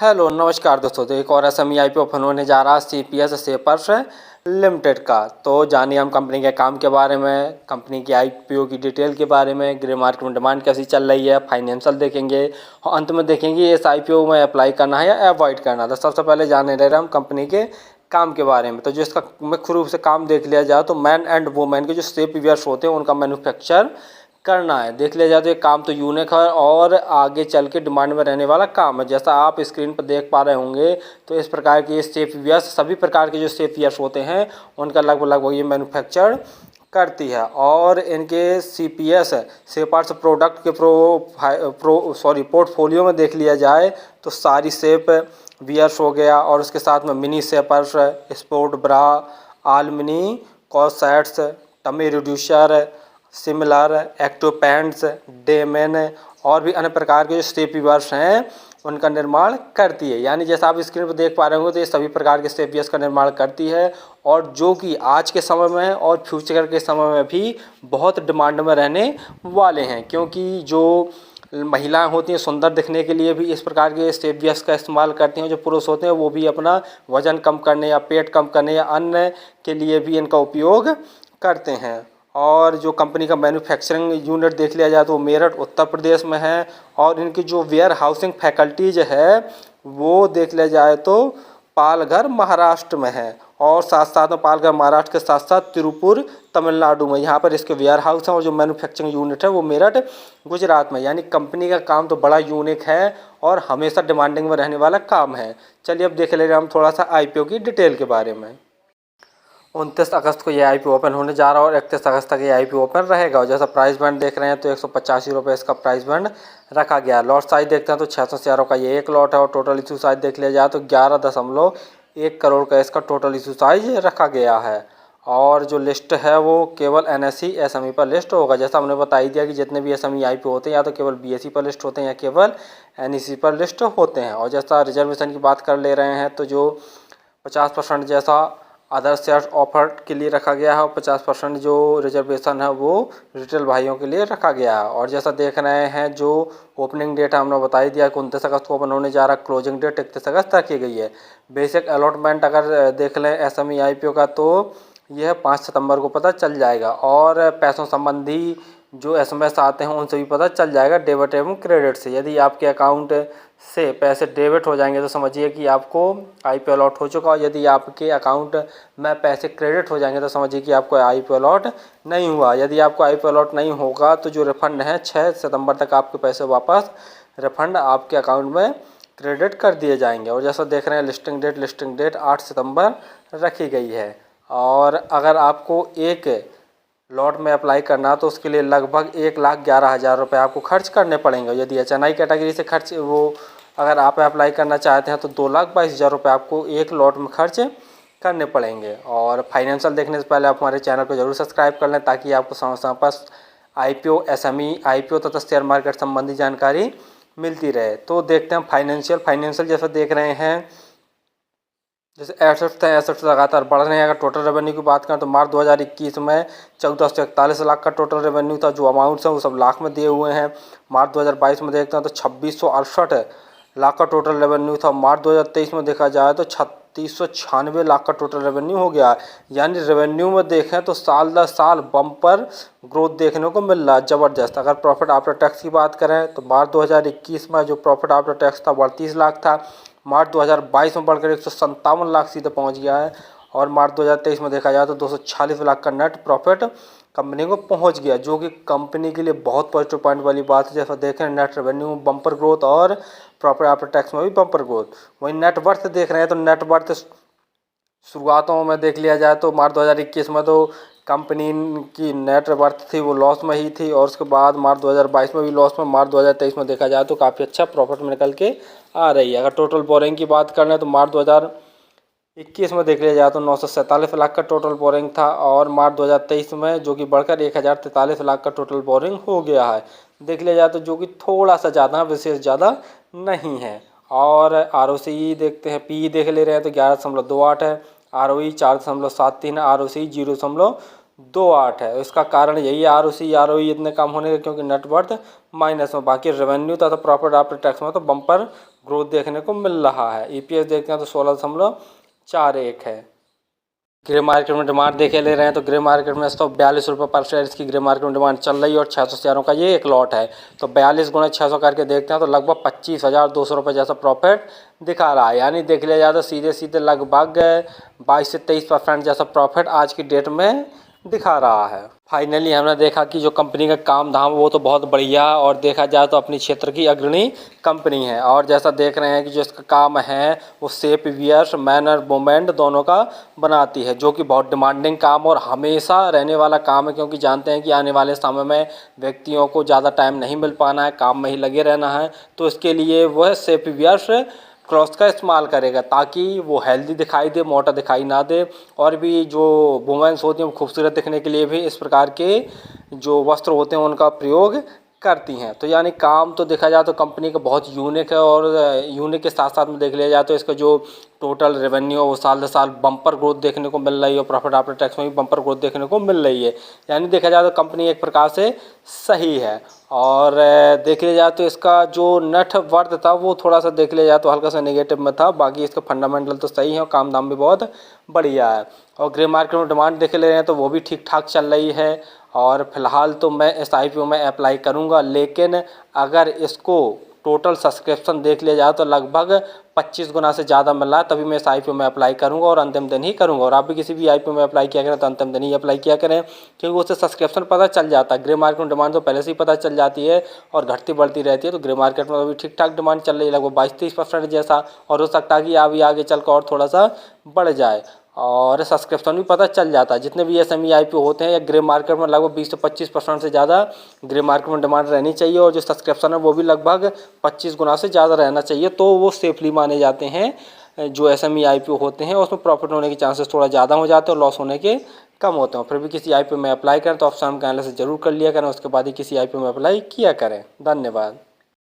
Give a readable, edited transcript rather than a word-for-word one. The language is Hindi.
हेलो नमस्कार दोस्तों। तो एक और एसएमई आईपीओ ओपन होने जा रहा है सीपीएस शेपर्स लिमिटेड का। तो जानिए हम कंपनी के काम के बारे में, कंपनी की आईपीओ की डिटेल के बारे में, ग्रे मार्केट में डिमांड कैसी चल रही है, फाइनेंशियल देखेंगे और अंत में देखेंगे इस आईपीओ में अप्लाई करना है या अवॉइड करना है। तो सबसे पहले जाने रहे हम कंपनी के काम के बारे में। तो जो इसका मुख्य रूप से काम देख लिया जाए तो मैन एंड वुमेन के जो सेफ वियर्स होते हैं उनका मैन्युफैक्चर करना है। देख लिया जाए तो ये काम तो यूनिक है और आगे चल के डिमांड में रहने वाला काम है। जैसा आप स्क्रीन पर देख पा रहे होंगे तो इस प्रकार के सेफ वियर्स, सभी प्रकार के जो सेफ वियर्स होते हैं उनका लगभग ये मैन्युफैक्चर करती है। और इनके सीपीएस शेपर्स प्रोडक्ट के पोर्टफोलियो में देख लिया जाए तो सारी शेप वियर्स हो गया और उसके साथ में mini shapers, sport bra, all mini corsets, tummy reducer, similar, active pants, डेमेन और भी अन्य प्रकार के जो स्टेप वियर्स हैं उनका निर्माण करती है। यानी जैसा आप स्क्रीन पर देख पा रहे होंगे तो ये सभी प्रकार के स्टेप वियर्स का निर्माण करती है और जो कि आज के समय में और फ्यूचर के समय में भी बहुत डिमांड में रहने वाले हैं। क्योंकि जो महिलाएं होती हैं सुंदर दिखने के लिए भी इस प्रकार के स्टेप वियर्स का इस्तेमाल करती हैं। जो पुरुष होते हैं वो भी अपना वजन कम करने या पेट कम करने या अन्य के लिए भी इनका उपयोग करते हैं। और जो कंपनी का मैन्युफैक्चरिंग यूनिट देख लिया जाए तो मेरठ उत्तर प्रदेश में है और इनकी जो वेयर हाउसिंग फैकल्टीज है वो देख लिया जाए तो पालघर महाराष्ट्र में है और साथ साथ में पालघर महाराष्ट्र के साथ साथ तिरुपुर तमिलनाडु में यहाँ पर इसके वेयर हाउस हैं। और जो मैन्युफैक्चरिंग यूनिट है वो मेरठ गुजरात में। यानी कंपनी का काम तो बड़ा यूनिक है और हमेशा डिमांडिंग में रहने वाला काम है। चलिए अब देख लेंगे हम थोड़ा सा आईपीओ की डिटेल के बारे में। 29 अगस्त को ये आईपीओ ओपन होने जा रहा है और 31 अगस्त तक ये आईपीओ ओपन रहेगा। और जैसा प्राइस बैंड देख रहे हैं तो 185 रुपये इसका प्राइस बैंड रखा गया है। लॉट साइज देखते हैं तो 600 शेयरों का ये एक लॉट है और टोटल इशू साइज देख लिया जाए तो 11.1 करोड़ का इसका टोटल इशू साइज रखा गया है। और जो लिस्ट है वो केवल एनएसई एसएमई पर लिस्ट होगा। जैसा हमने बताई दिया कि जितने भी एसएमई आईपीओ होते हैं या तो केवल बीएसई पर लिस्ट होते हैं या केवल एनईसी पर लिस्ट होते हैं। और जैसा रिजर्वेशन की बात कर ले रहे हैं तो जो 50% जैसा अदर शेयर ऑफर के लिए रखा गया है और 50% जो रिजर्वेशन है वो रिटेल भाइयों के लिए रखा गया है। और जैसा देख रहे हैं जो ओपनिंग डेट हमने बताई दिया कि 29 अगस्त को ओपन होने जा रहा है, क्लोजिंग डेट 31 अगस्त रखी गई है। बेसिक अलॉटमेंट अगर देख लें एसएमई आईपीओ का तो यह 5 सितंबर को पता चल जाएगा। और पैसों संबंधी जो एसएमएस आते हैं उनसे भी पता चल जाएगा डेबिट एवं क्रेडिट से। यदि आपके अकाउंट से पैसे डेबिट हो जाएंगे तो समझिए कि आपको आईपीओ अलॉट हो चुका। और यदि आपके अकाउंट में पैसे क्रेडिट हो जाएंगे तो समझिए कि आपको आईपीओ अलॉट नहीं हुआ। यदि आपको आईपीओ अलॉट नहीं होगा तो जो रिफंड है 6 सितंबर तक आपके पैसे वापस रिफंड आपके अकाउंट में क्रेडिट कर दिए जाएंगे। और जैसा देख रहे हैं लिस्टिंग डेट 8 सितंबर रखी गई है। और अगर आपको एक लॉट में अप्लाई करना तो उसके लिए लगभग 1,11,000 रुपये आपको खर्च करने पड़ेंगे। यदि एचएनआई कैटेगरी से खर्च वो अगर आप अप्लाई करना चाहते हैं तो 2,22,000 रुपये आपको एक लॉट में खर्च करने पड़ेंगे। और फाइनेंशियल देखने से पहले आप हमारे चैनल को जरूर सब्सक्राइब कर लें ताकि आपको समय समय पर आईपीओ, एसएमई, आईपीओ तथा शेयर मार्केट संबंधी जानकारी मिलती रहे। तो देखते हैं फाइनेंशियल जैसा देख रहे हैं जैसे एसेट्स लगातार बढ़ रहे हैं। अगर टोटल रेवेन्यू की बात करें तो मार्च 2021 में 1441 लाख का टोटल रेवेन्यू था। जो अमाउंट्स हैं वो सब लाख में दिए हुए हैं। मार्च 2022 में देखते हैं तो 2668 लाख का टोटल रेवेन्यू था। मार्च 2023 में देखा जाए तो 3696 लाख का टोटल रेवेन्यू हो गया। यानी रेवेन्यू में देखें तो साल दर साल बम्पर ग्रोथ देखने को मिल रहा है, ज़बरदस्त। अगर प्रॉफिट आफ्टर टैक्स की बात करें तो मार्च 2021 में जो प्रॉफिट आफ्टर टैक्स था 38 लाख था। मार्च 2022 में बढ़कर 157 लाख सीधे पहुंच गया है। और मार्च 2023 में देखा जाए तो 246 लाख का नेट प्रॉफिट कंपनी को पहुंच गया, जो कि कंपनी के लिए बहुत पॉजिटिव पॉइंट वाली बात है। जैसा देखें नेट रेवेन्यू में बम्पर ग्रोथ और प्रॉफिट आफ्टर टैक्स में भी बम्पर ग्रोथ। वहीं नेट वर्थ देख रहे हैं तो नेट वर्थ शुरुआतों में देख लिया जाए तो मार्च 2021 में तो कंपनी की नेट वर्थ थी वो लॉस में ही थी और उसके बाद मार्च 2022 में भी लॉस में। मार्च 2023 में देखा जाए तो काफ़ी अच्छा प्रॉफिट में निकल के आ रही है। अगर टोटल बोरिंग की बात करें तो मार्च 2021 में देख लिया जाए तो 947 लाख का टोटल बोरिंग था और मार्च 2023 में जो कि बढ़कर 1043 लाख का टोटल बोरिंग हो गया है। देख लिया जाए तो जो कि थोड़ा सा ज़्यादा, विशेष ज़्यादा नहीं है। और आरओसी देखते हैं, पी देख ले रहे हैं तो 11.28 है, आरओई 4.73 है, आरओसी 0.28 है। इसका कारण यही है आरओई इतने कम होने का क्योंकि नेटवर्थ माइनस में। बाकी रेवेन्यू तथा प्रॉफिट आफ्टर टैक्स में तो बम्पर ग्रोथ देखने को मिल रहा है। EPS देखते हैं तो 16.41 है। ग्रे मार्केट में डिमांड देखे ले रहे हैं तो ग्रे मार्केट में 142 रुपये पर शेयर इसकी ग्रे मार्केट में डिमांड चल रही है और 600 शेयरों का ये एक लॉट है। तो 42 गुना 600 करके देखते हैं तो लगभग 25,200 रुपये जैसा प्रॉफिट दिखा रहा है। यानी देख लिया जाए तो सीधे सीधे लगभग 22 से 23% जैसा प्रॉफिट आज की डेट में दिखा रहा है। फाइनली हमने देखा कि जो कंपनी का काम धाम वो तो बहुत बढ़िया और देखा जाए तो अपनी क्षेत्र की अग्रणी कंपनी है। और जैसा देख रहे हैं कि जो इसका काम है वो शेप वियर्स मैनर मोमेंट दोनों का बनाती है, जो कि बहुत डिमांडिंग काम और हमेशा रहने वाला काम है, क्योंकि जानते हैं कि आने वाले समय में व्यक्तियों को ज़्यादा टाइम नहीं मिल पाना है, काम में ही लगे रहना है। तो इसके लिए वह शेप वियर्स क्लॉथ्स का इस्तेमाल करेगा ताकि वो हेल्दी दिखाई दे, मोटा दिखाई ना दे। और भी जो वुमेन्स होती हैं वो खूबसूरत दिखने के लिए भी इस प्रकार के जो वस्त्र होते हैं उनका प्रयोग करती हैं। तो यानी काम तो देखा जाए तो कंपनी का बहुत यूनिक है और यूनिक के साथ साथ में देख लिया जाए तो इसका जो टोटल रेवेन्यू वो साल दर साल बम्पर ग्रोथ देखने को मिल रही है और प्रॉफिट आफ्टर टैक्स में भी बम्पर ग्रोथ देखने को मिल रही है। यानी देखा जाए तो कंपनी एक प्रकार से सही है। और देख लिया जाए तो इसका जो नेट वर्थ था वो थोड़ा सा देख लिया जाए तो हल्का सा नेगेटिव में था, बाकी इसका फंडामेंटल तो सही है और काम दाम भी बहुत बढ़िया है। और ग्रे मार्केट में डिमांड देख ले रहे हैं तो वो भी ठीक ठाक चल रही है। और फिलहाल तो मैं इस IPO में अप्लाई करूंगा, लेकिन अगर इसको टोटल सब्सक्रिप्शन देख लिया जाए तो लगभग 25 गुना से ज़्यादा मिल रहा है, तभी मैं इस IPO में अप्लाई करूंगा और अंतिम दिन ही करूंगा। और आप भी किसी भी IPO में अप्लाई किया करें तो अंतिम दिन ही अप्लाई किया करें, क्योंकि उससे सब्सक्रिप्शन पता चल जाता है। ग्रे मार्केट में डिमांड तो पहले से ही पता चल जाती है और घटती बढ़ती रहती है। तो ग्रे मार्केट में अभी ठीक ठाक डिमांड चल रही है, लगभग 22-23% जैसा, और हो सकता है कि अभी आगे चल कर और थोड़ा सा बढ़ जाए। और सब्सक्रिप्शन भी पता चल जाता है। जितने भी SME IPO होते हैं या ग्रे मार्केट में लगभग 20 से 25% से ज़्यादा ग्रे मार्केट में डिमांड रहनी चाहिए और जो सब्सक्रिप्शन है वो भी लगभग 25 गुना से ज़्यादा रहना चाहिए, तो वो सेफली माने जाते हैं। जो SME IPO होते हैं उसमें प्रॉफिट होने के चांसेस थोड़ा ज़्यादा हो जाते हैं और लॉस होने के कम होते हैं। फिर भी किसी IPO में अप्लाई करें तो ऑप्शन का एनालिसिस जरूर कर लिया करें, उसके बाद ही किसी IPO में अप्लाई किया करें। धन्यवाद।